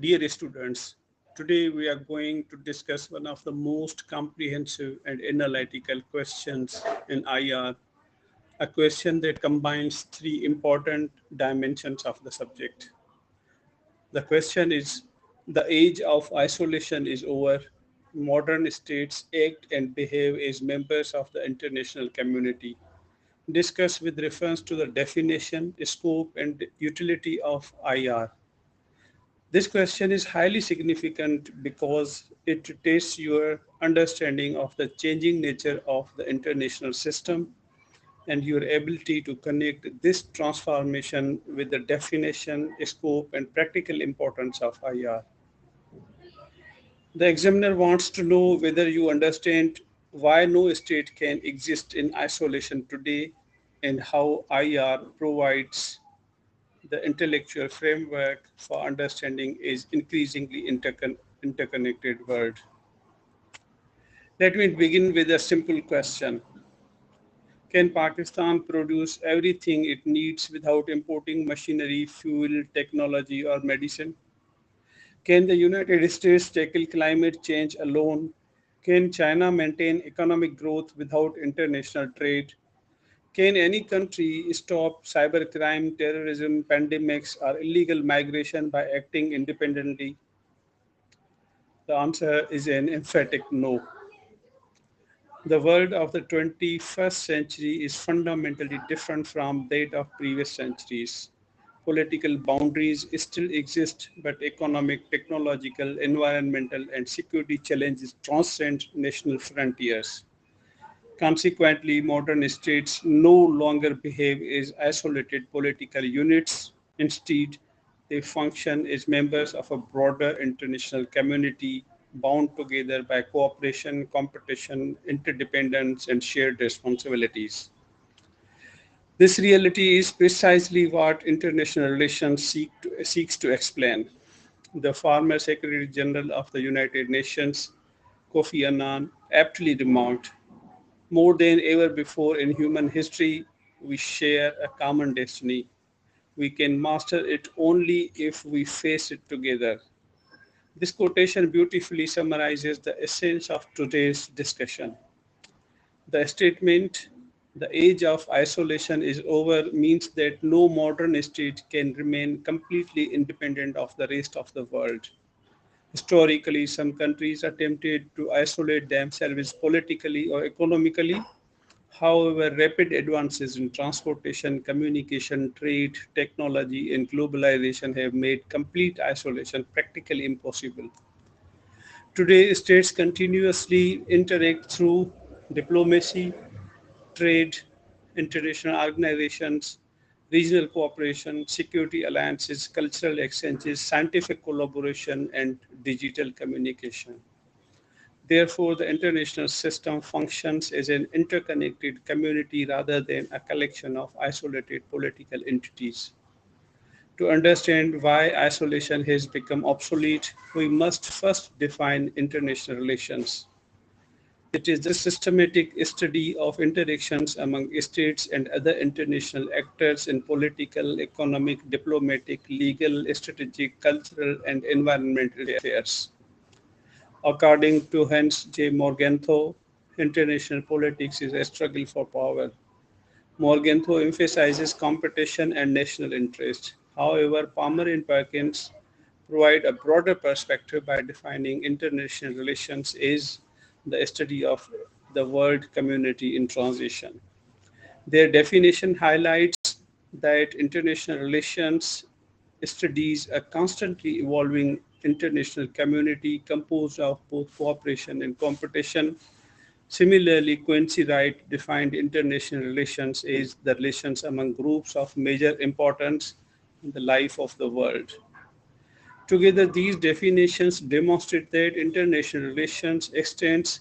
Dear students, today we are going to discuss one of the most comprehensive and analytical questions in IR, a question that combines three important dimensions of the subject. The question is: the age of isolation is over. Modern states act and behave as members of the international community. Discuss with reference to the definition, scope, and utility of IR. This question is highly significant because it tests your understanding of the changing nature of the international system and your ability to connect this transformation with the definition, scope, and practical importance of IR. The examiner wants to know whether you understand why no state can exist in isolation today and how IR provides the intellectual framework for understanding is increasingly interconnected world. Let me begin with a simple question. Can Pakistan produce everything it needs without importing machinery, fuel, technology, or medicine? Can the United States tackle climate change alone? Can China maintain economic growth without international trade? Can any country stop cybercrime, terrorism, pandemics, or illegal migration by acting independently? The answer is an emphatic no. The world of the 21st century is fundamentally different from that of previous centuries. Political boundaries still exist, but economic, technological, environmental, and security challenges transcend national frontiers. Consequently, modern states no longer behave as isolated political units. Instead, they function as members of a broader international community bound together by cooperation, competition, interdependence, and shared responsibilities. This reality is precisely what international relations seeks to explain. The former Secretary General of the United Nations, Kofi Annan, aptly remarked, more than ever before in human history, we share a common destiny. We can master it only if we face it together. This quotation beautifully summarizes the essence of today's discussion. The statement, the age of isolation is over, means that no modern state can remain completely independent of the rest of the world. Historically, some countries attempted to isolate themselves politically or economically. However, rapid advances in transportation, communication, trade, technology, and globalization have made complete isolation practically impossible. Today, states continuously interact through diplomacy, trade, international organizations, regional cooperation, security alliances, cultural exchanges, scientific collaboration, and digital communication. Therefore, the international system functions as an interconnected community rather than a collection of isolated political entities. To understand why isolation has become obsolete, we must first define international relations. It is the systematic study of interactions among states and other international actors in political, economic, diplomatic, legal, strategic, cultural, and environmental affairs. According to Hans J. Morgenthau, international politics is a struggle for power. Morgenthau emphasizes competition and national interest. However, Palmer and Perkins provide a broader perspective by defining international relations as the study of the world community in transition. Their definition highlights that international relations studies a constantly evolving international community composed of both cooperation and competition. Similarly, Quincy Wright defined international relations as the relations among groups of major importance in the life of the world. Together, these definitions demonstrate that international relations extends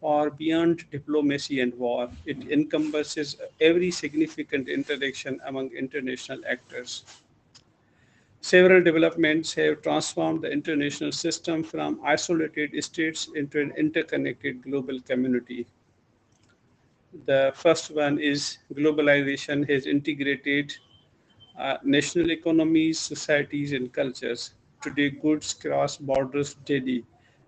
far beyond diplomacy and war. It encompasses every significant interaction among international actors. Several developments have transformed the international system from isolated states into an interconnected global community. The first one is globalization has integrated national economies, societies, and cultures. Today, goods cross borders daily.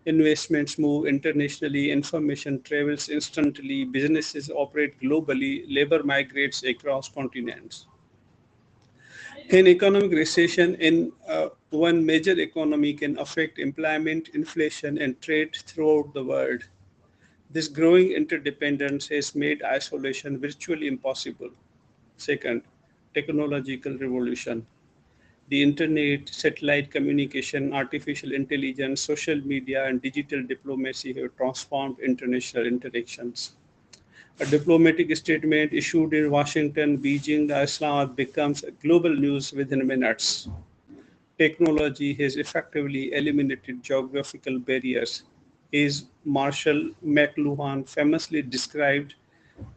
Investments move internationally, information travels instantly, businesses operate globally, labor migrates across continents. In economic recession, in one major economy can affect employment, inflation, and trade throughout the world. This growing interdependence has made isolation virtually impossible. Second, technological revolution. The internet, satellite communication, artificial intelligence, social media, and digital diplomacy have transformed international interactions. A diplomatic statement issued in Washington, Beijing, or Islamabad becomes global news within minutes. Technology has effectively eliminated geographical barriers. As Marshall McLuhan famously described,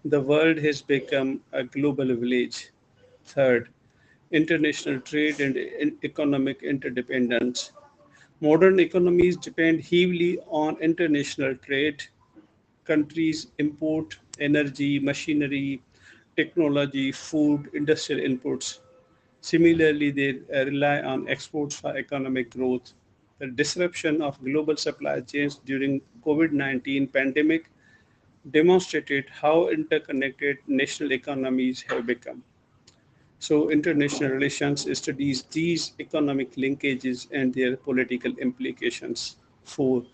the world has become a global village. Third, international trade and economic interdependence. Modern economies depend heavily on international trade. Countries import energy, machinery, technology, food, industrial inputs. Similarly, they rely on exports for economic growth. The disruption of global supply chains during COVID-19 pandemic demonstrated how interconnected national economies have become. So, international relations studies these economic linkages and their political implications. Four,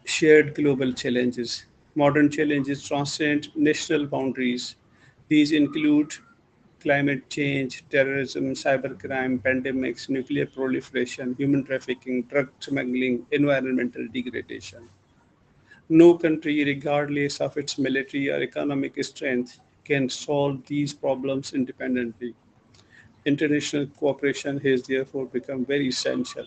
shared global challenges. Modern challenges transcend national boundaries. These include climate change, terrorism, cybercrime, pandemics, nuclear proliferation, human trafficking, drug smuggling, environmental degradation. No country, regardless of its military or economic strength, can solve these problems independently. International cooperation has therefore become very essential.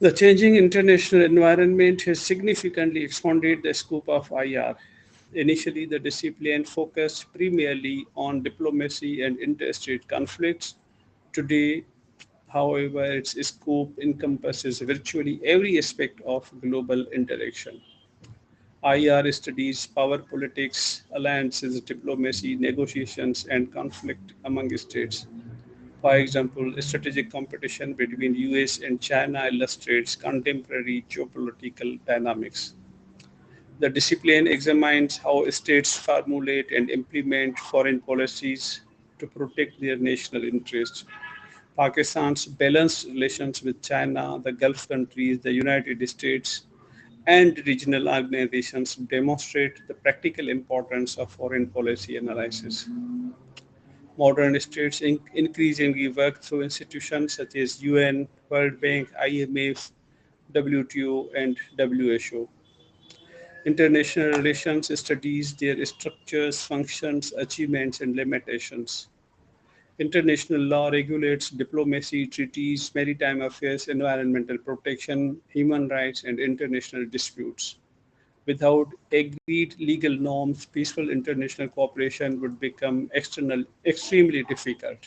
The changing international environment has significantly expanded the scope of IR. Initially, the discipline focused primarily on diplomacy and interstate conflicts. Today, however, its scope encompasses virtually every aspect of global interaction. IR studies power politics, alliances, diplomacy, negotiations, and conflict among states. For example, strategic competition between US and China illustrates contemporary geopolitical dynamics. The discipline examines how states formulate and implement foreign policies to protect their national interests. Pakistan's balanced relations with China, the Gulf countries, the United States, and regional organizations demonstrate the practical importance of foreign policy analysis. Modern states increasingly work through institutions such as UN, World Bank, IMF, WTO, and WHO. International relations studies their structures, functions, achievements, and limitations. International law regulates diplomacy, treaties, maritime affairs, environmental protection, human rights, and international disputes. Without agreed legal norms, peaceful international cooperation would become extremely difficult.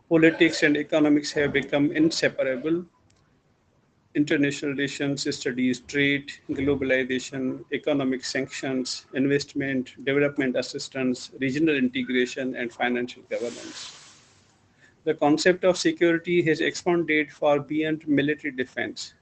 Politics and economics have become inseparable. International relations studies trade, globalization, economic sanctions, investment, development assistance, regional integration, and financial governance. The concept of security has expanded far beyond military defense.